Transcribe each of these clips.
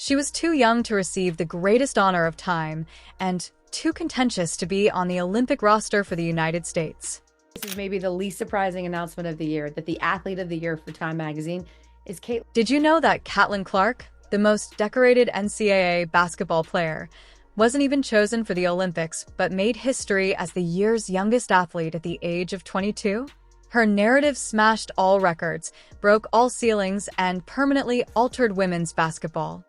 She was too young to receive the greatest honor of time and too contentious to be on the Olympic roster for the United States. This is maybe the least surprising announcement of the year, that the Athlete of the Year for Time magazine is Caitlin. Did you know that Caitlin Clark, the most decorated NCAA basketball player, wasn't even chosen for the Olympics but made history as the year's youngest athlete at the age of 22? Her narrative smashed all records, broke all ceilings, and permanently altered women's basketball.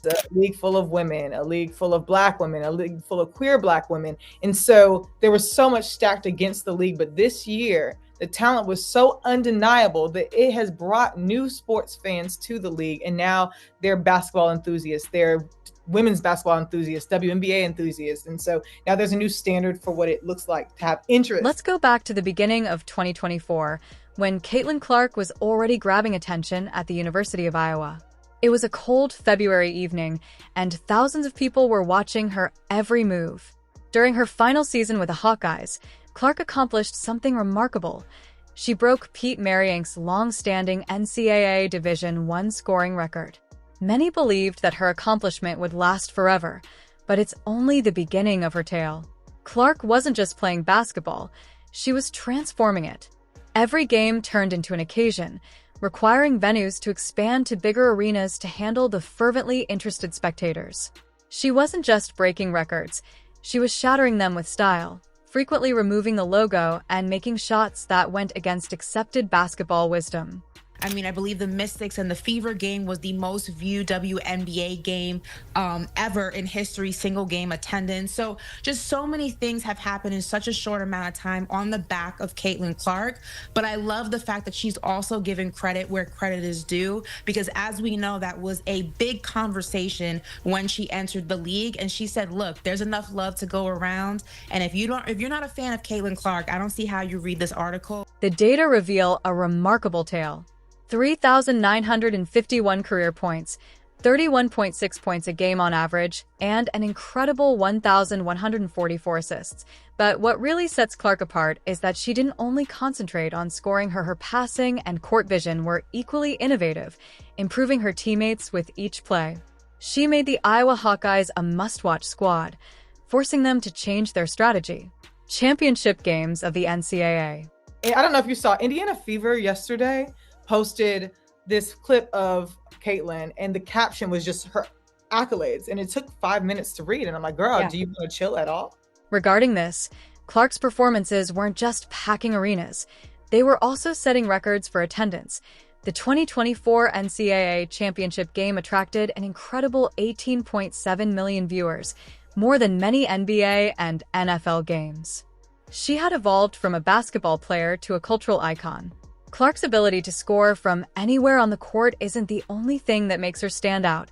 A league full of women, a league full of Black women, a league full of queer Black women. And so there was so much stacked against the league. But this year, the talent was so undeniable that it has brought new sports fans to the league. And now they're basketball enthusiasts, they're women's basketball enthusiasts, WNBA enthusiasts. And so now there's a new standard for what it looks like to have interest. Let's go back to the beginning of 2024, when Caitlin Clark was already grabbing attention at the University of Iowa. It was a cold February evening, and thousands of people were watching her every move. During her final season with the Hawkeyes, Clark accomplished something remarkable. She broke Pete Mariank's long-standing NCAA Division I scoring record. Many believed that her accomplishment would last forever, but it's only the beginning of her tale. Clark wasn't just playing basketball, she was transforming it. Every game turned into an occasion, requiring venues to expand to bigger arenas to handle the fervently interested spectators. She wasn't just breaking records, she was shattering them with style, frequently removing the logo and making shots that went against accepted basketball wisdom. I mean, I believe the Mystics and the Fever game was the most viewed WNBA game ever in history, single game attendance. So just so many things have happened in such a short amount of time on the back of Caitlin Clark. But I love the fact that she's also given credit where credit is due, because as we know, that was a big conversation when she entered the league. And she said, look, there's enough love to go around. And if you're not a fan of Caitlin Clark, I don't see how you read this article. The data reveal a remarkable tale. 3,951 career points, 31.6 points a game on average, and an incredible 1,144 assists. But what really sets Clark apart is that she didn't only concentrate on scoring. Her passing and court vision were equally innovative, improving her teammates with each play. She made the Iowa Hawkeyes a must-watch squad, forcing them to change their strategy. Championship games of the NCAA. I don't know if you saw Indiana Fever yesterday posted this clip of Caitlin, and the caption was just her accolades, and it took 5 minutes to read, and I'm like, girl, do you want to chill at all? Regarding this, Clark's performances weren't just packing arenas, they were also setting records for attendance. The 2024 NCAA championship game attracted an incredible 18.7 million viewers, more than many NBA and NFL games. She had evolved from a basketball player to a cultural icon. Clark's ability to score from anywhere on the court isn't the only thing that makes her stand out.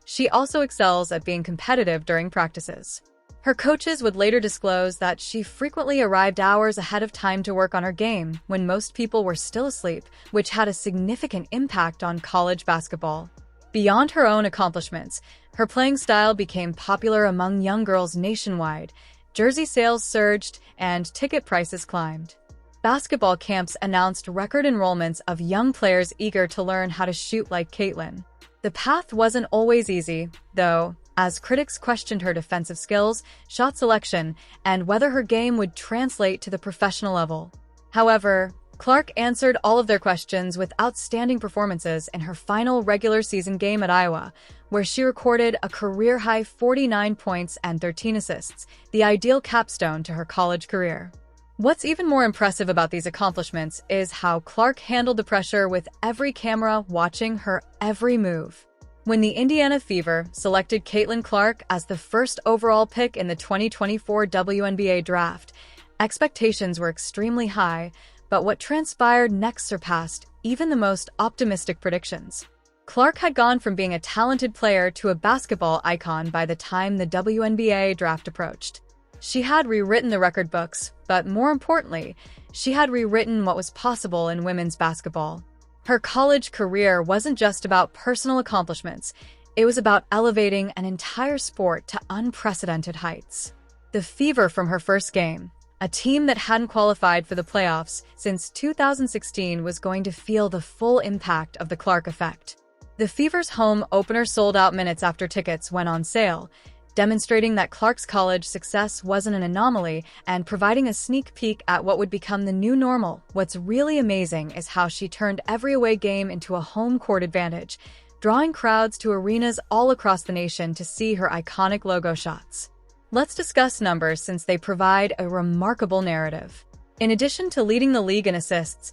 She also excels at being competitive during practices. Her coaches would later disclose that she frequently arrived hours ahead of time to work on her game when most people were still asleep, which had a significant impact on college basketball. Beyond her own accomplishments, her playing style became popular among young girls nationwide. Jersey sales surged and ticket prices climbed. Basketball camps announced record enrollments of young players eager to learn how to shoot like Caitlin. The path wasn't always easy, though, as critics questioned her defensive skills, shot selection, and whether her game would translate to the professional level. However, Clark answered all of their questions with outstanding performances in her final regular season game at Iowa, where she recorded a career-high 49 points and 13 assists, the ideal capstone to her college career. What's even more impressive about these accomplishments is how Clark handled the pressure with every camera watching her every move. When the Indiana Fever selected Caitlin Clark as the first overall pick in the 2024 WNBA draft, expectations were extremely high, but what transpired next surpassed even the most optimistic predictions. Clark had gone from being a talented player to a basketball icon by the time the WNBA draft approached. She had rewritten the record books, but more importantly, she had rewritten what was possible in women's basketball. Her college career wasn't just about personal accomplishments, it was about elevating an entire sport to unprecedented heights. The Fever from her first game, a team that hadn't qualified for the playoffs since 2016, was going to feel the full impact of the Clark effect. The Fever's home opener sold out minutes after tickets went on sale, demonstrating that Clark's college success wasn't an anomaly and providing a sneak peek at what would become the new normal. What's really amazing is how she turned every away game into a home court advantage, drawing crowds to arenas all across the nation to see her iconic logo shots. Let's discuss numbers since they provide a remarkable narrative. In addition to leading the league in assists,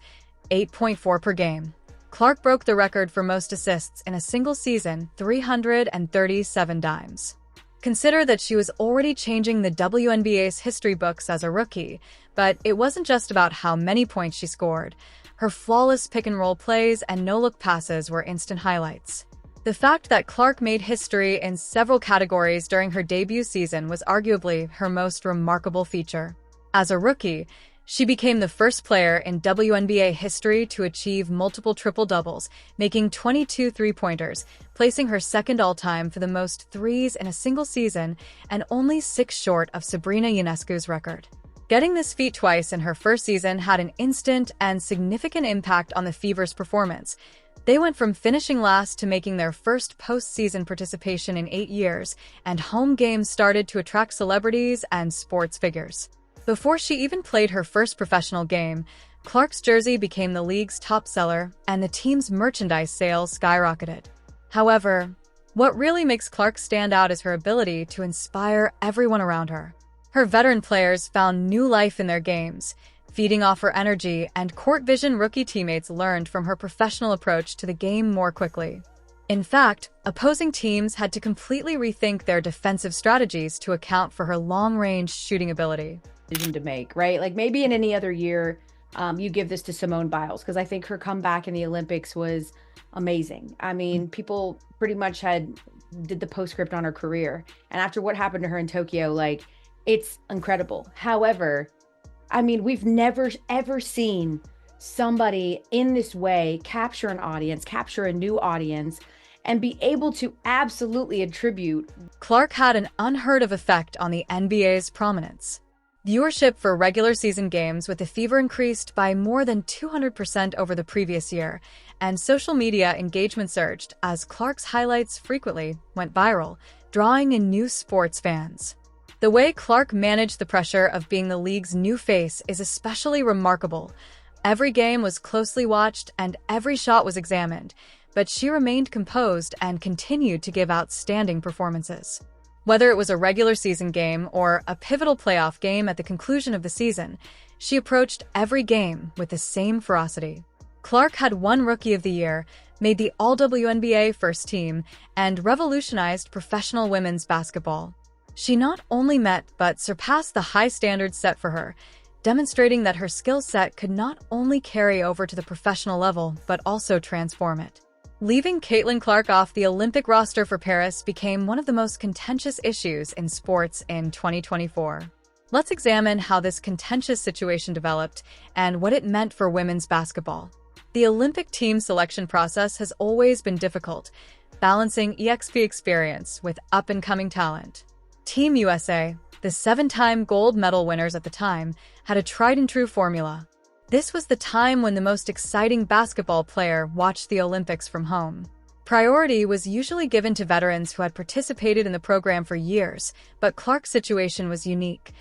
8.4 per game, Clark broke the record for most assists in a single season, 337 dimes. Consider that she was already changing the WNBA's history books as a rookie, but it wasn't just about how many points she scored. Her flawless pick-and-roll plays and no-look passes were instant highlights. The fact that Clark made history in several categories during her debut season was arguably her most remarkable feature. As a rookie, she became the first player in WNBA history to achieve multiple triple-doubles, making 22 three-pointers, placing her second all-time for the most threes in a single season and only 6 short of Sabrina Ionescu's record. Getting this feat twice in her first season had an instant and significant impact on the Fever's performance. They went from finishing last to making their first postseason participation in 8 years, and home games started to attract celebrities and sports figures. Before she even played her first professional game, Clark's jersey became the league's top seller, and the team's merchandise sales skyrocketed. However, what really makes Clark stand out is her ability to inspire everyone around her. Her veteran players found new life in their games, feeding off her energy, and court vision rookie teammates learned from her professional approach to the game more quickly. In fact, opposing teams had to completely rethink their defensive strategies to account for her long-range shooting ability. To make, right? Like maybe in any other year, you give this to Simone Biles, because I think her comeback in the Olympics was amazing. I mean, people pretty much did the postscript on her career. And after what happened to her in Tokyo, like, it's incredible. However, I mean, we've never, ever seen somebody in this way capture an audience, capture a new audience, and be able to absolutely attribute. Clark had an unheard of effect on the NBA's prominence. Viewership for regular season games with the Fever increased by more than 200% over the previous year, and social media engagement surged as Clark's highlights frequently went viral, drawing in new sports fans. The way Clark managed the pressure of being the league's new face is especially remarkable. Every game was closely watched and every shot was examined, but she remained composed and continued to give outstanding performances. Whether it was a regular season game or a pivotal playoff game at the conclusion of the season, she approached every game with the same ferocity. Clark had won Rookie of the Year, made the All-WNBA first team, and revolutionized professional women's basketball. She not only met but surpassed the high standards set for her, demonstrating that her skill set could not only carry over to the professional level but also transform it. Leaving Caitlin Clark off the Olympic roster for Paris became one of the most contentious issues in sports in 2024. Let's examine how this contentious situation developed and what it meant for women's basketball. The Olympic team selection process has always been difficult, balancing EXP experience with up-and-coming talent. Team USA, the 7-time gold medal winners at the time, had a tried-and-true formula. This was the time when the most exciting basketball player watched the Olympics from home. Priority was usually given to veterans who had participated in the program for years, but Clark's situation was unique.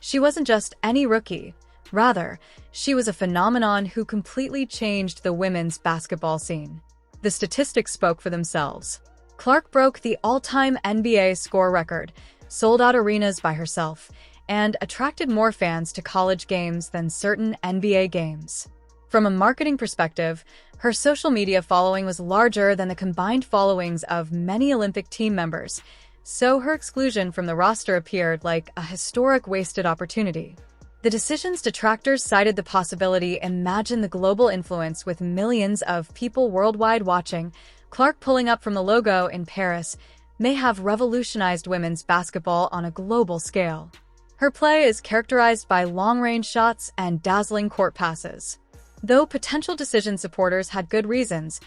She wasn't just any rookie. Rather, she was a phenomenon who completely changed the women's basketball scene. The statistics spoke for themselves. Clark broke the all-time NBA score record, sold out arenas by herself, and attracted more fans to college games than certain NBA games. From a marketing perspective, her social media following was larger than the combined followings of many Olympic team members, so her exclusion from the roster appeared like a historic wasted opportunity. The decision's detractors cited the possibility: imagine the global influence with millions of people worldwide watching. Clark pulling up from the logo in Paris may have revolutionized women's basketball on a global scale. Her play is characterized by long-range shots and dazzling court passes. Though potential decision supporters had good reasons,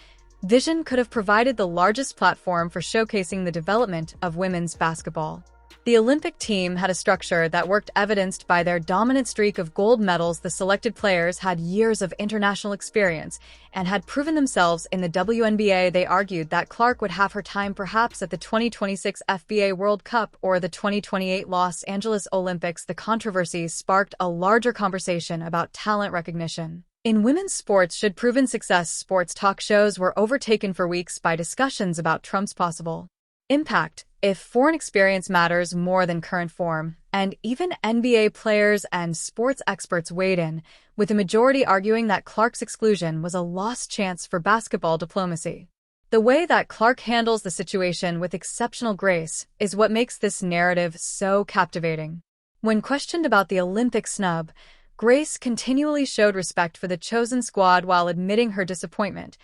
Vision could have provided the largest platform for showcasing the development of women's basketball. The Olympic team had a structure that worked, evidenced by their dominant streak of gold medals. The selected players had years of international experience and had proven themselves in the WNBA. They argued that Clark would have her time perhaps at the 2026 FBA World Cup or the 2028 Los Angeles Olympics. The controversy sparked a larger conversation about talent recognition. In women's sports, should proven success, sports talk shows were overtaken for weeks by discussions about Trump's possible impact, if foreign experience matters more than current form, and even NBA players and sports experts weighed in, with the majority arguing that Clark's exclusion was a lost chance for basketball diplomacy. The way that Clark handles the situation with exceptional grace is what makes this narrative so captivating. When questioned about the Olympic snub, Grace continually showed respect for the chosen squad while admitting her disappointment,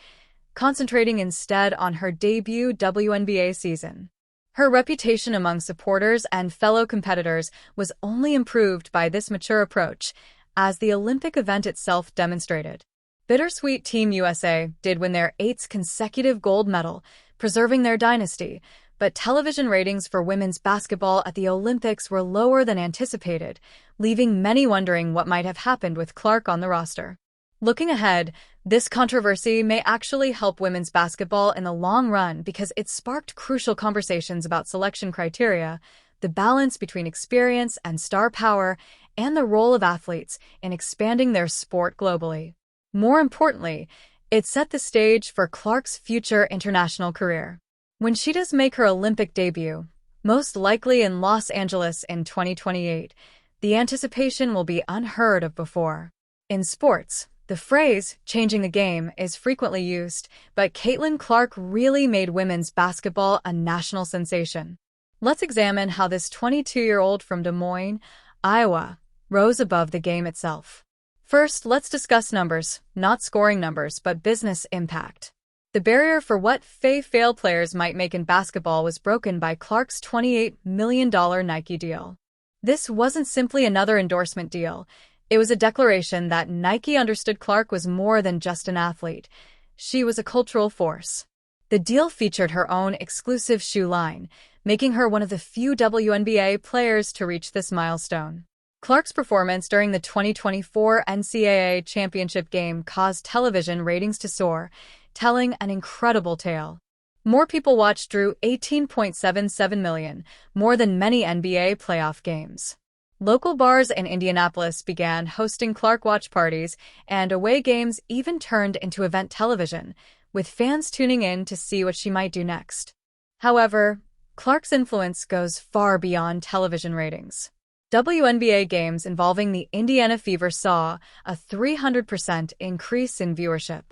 concentrating instead on her debut WNBA season. Her reputation among supporters and fellow competitors was only improved by this mature approach, as the Olympic event itself demonstrated. Bittersweet Team USA did win their 8th consecutive gold medal, preserving their dynasty, but television ratings for women's basketball at the Olympics were lower than anticipated, leaving many wondering what might have happened with Clark on the roster. Looking ahead, this controversy may actually help women's basketball in the long run because it sparked crucial conversations about selection criteria, the balance between experience and star power, and the role of athletes in expanding their sport globally. More importantly, it set the stage for Clark's future international career. When she does make her Olympic debut, most likely in Los Angeles in 2028, the anticipation will be unheard of before. In sports, the phrase, changing the game, is frequently used, but Caitlin Clark really made women's basketball a national sensation. Let's examine how this 22-year-old from Des Moines, Iowa, rose above the game itself. First, let's discuss numbers, not scoring numbers, but business impact. The barrier for what fail players might make in basketball was broken by Clark's $28 million Nike deal. This wasn't simply another endorsement deal. It was a declaration that Nike understood Clark was more than just an athlete. She was a cultural force. The deal featured her own exclusive shoe line, making her one of the few WNBA players to reach this milestone. Clark's performance during the 2024 NCAA championship game caused television ratings to soar, telling an incredible tale. More people watched, drew 18.77 million, more than many NBA playoff games. Local bars in Indianapolis began hosting Clark watch parties, and away games even turned into event television, with fans tuning in to see what she might do next. However, Clark's influence goes far beyond television ratings. WNBA games involving the Indiana Fever saw a 300% increase in viewership.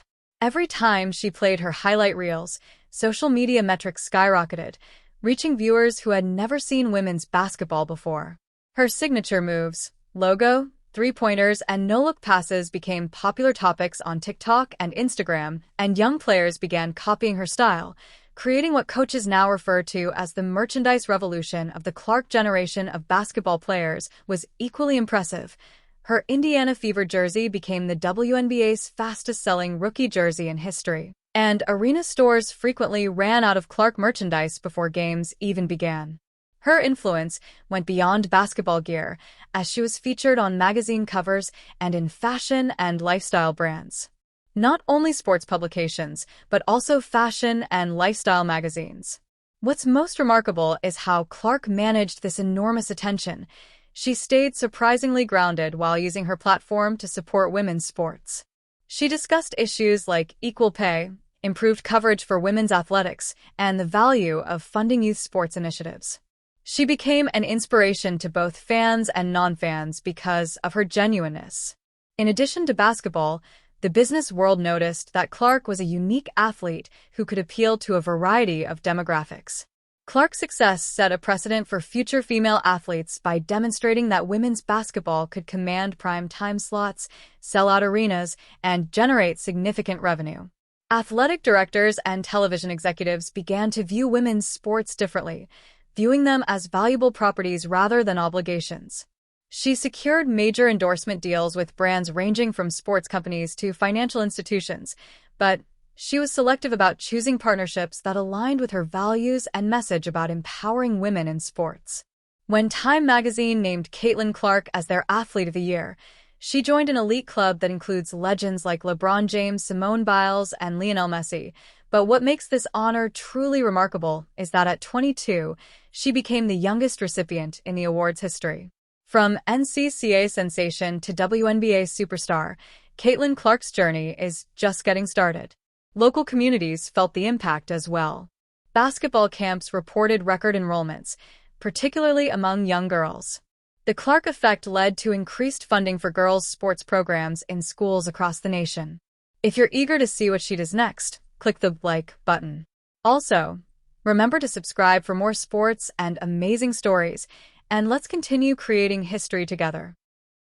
Every time she played her highlight reels, social media metrics skyrocketed, reaching viewers who had never seen women's basketball before. Her signature moves, logo, three-pointers, and no-look passes became popular topics on TikTok and Instagram, and young players began copying her style, creating what coaches now refer to as the merchandise revolution. Of the Clark generation of basketball players was equally impressive. Her Indiana Fever jersey became the WNBA's fastest-selling rookie jersey in history, and arena stores frequently ran out of Clark merchandise before games even began. Her influence went beyond basketball gear, as she was featured on magazine covers and in fashion and lifestyle brands. Not only sports publications, but also fashion and lifestyle magazines. What's most remarkable is how Clark managed this enormous attention. She stayed surprisingly grounded while using her platform to support women's sports. She discussed issues like equal pay, improved coverage for women's athletics, and the value of funding youth sports initiatives. She became an inspiration to both fans and non-fans because of her genuineness. In addition to basketball, the business world noticed that Clark was a unique athlete who could appeal to a variety of demographics. Clark's success set a precedent for future female athletes by demonstrating that women's basketball could command prime time slots, sell out arenas, and generate significant revenue. Athletic directors and television executives began to view women's sports differently, viewing them as valuable properties rather than obligations. She secured major endorsement deals with brands ranging from sports companies to financial institutions, but she was selective about choosing partnerships that aligned with her values and message about empowering women in sports. When Time magazine named Caitlin Clark as their Athlete of the Year, she joined an elite club that includes legends like LeBron James, Simone Biles, and Lionel Messi. But what makes this honor truly remarkable is that at 22, she became the youngest recipient in the award's history. From NCAA sensation to WNBA superstar, Caitlin Clark's journey is just getting started. Local communities felt the impact as well. Basketball camps reported record enrollments, particularly among young girls. The Clark effect led to increased funding for girls' sports programs in schools across the nation. If you're eager to see what she does next, click the like button. Also, remember to subscribe for more sports and amazing stories, and let's continue creating history together.